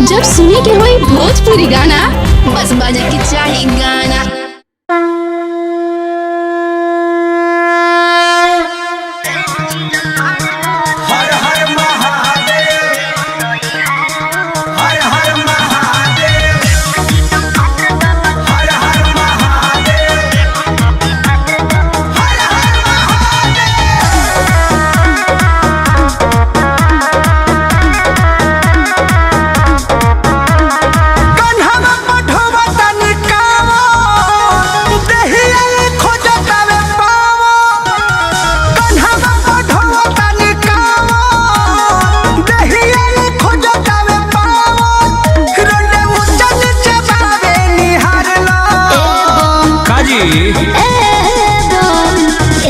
जब सुने के होई भोजपुरी गाना बस बजे के चाही गाना।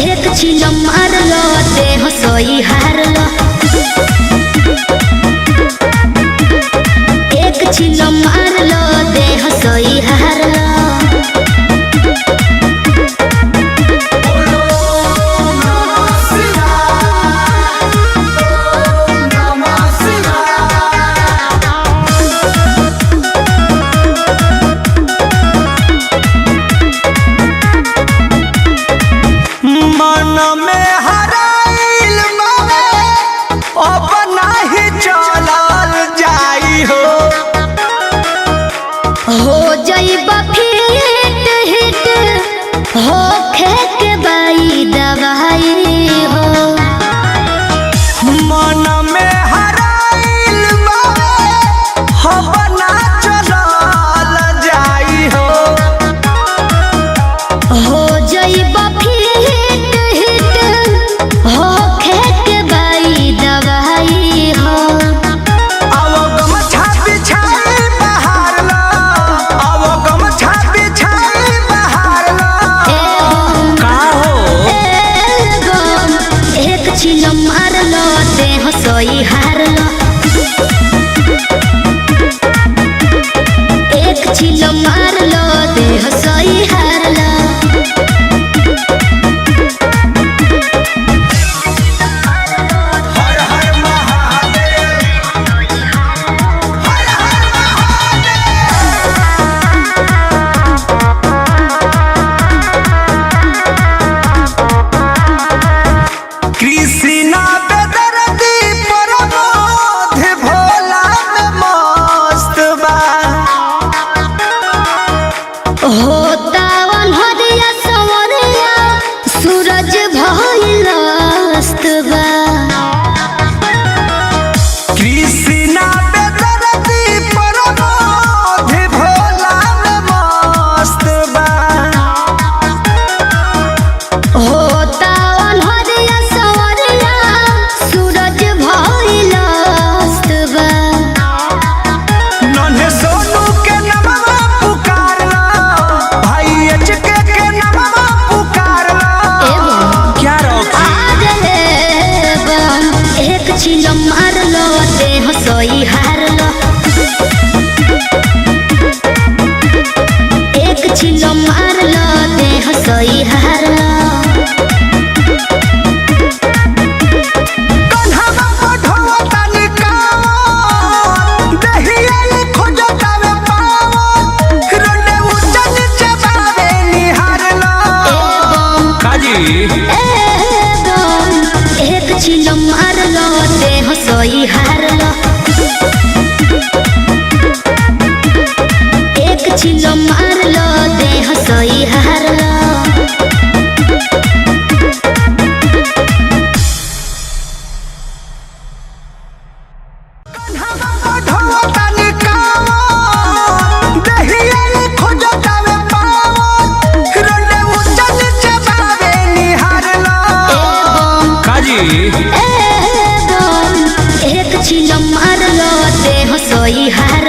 एक चिल मार लो देह सोई हार लो, एक चिल मार लो देह सोई हार लो। हो जाइबा फिट हिट हो खेक बाई दवाई हो, मन में हराइल हो बना चलल जाई हो जाइबा फिट हिट हो खेक बाई दवाई हो। चिल मार लो देह सोई हार लो, एक चिल मार लो देह सोई हार लो। होता वनहरिया सवरिया सूरज भइल अस्त बा, कृष्णा बेदर्दी प्रमोद भोला में मस्त बा। होता वनहरिया सवरिया सूरज भइल अस्त बा। नन्हे सोनू के नमवा पुकार लो, भाई एचके के नमवा पुकार लो। क्या रोकी एक चिल मार लो देह सोई हार लो, एक चिल मार लो देह सोई हार लो। एक चिल मार लो देह सोई हार लो, एक चिल मार लो देह सोई हार लो। एक चिल मार लो देह सोई हार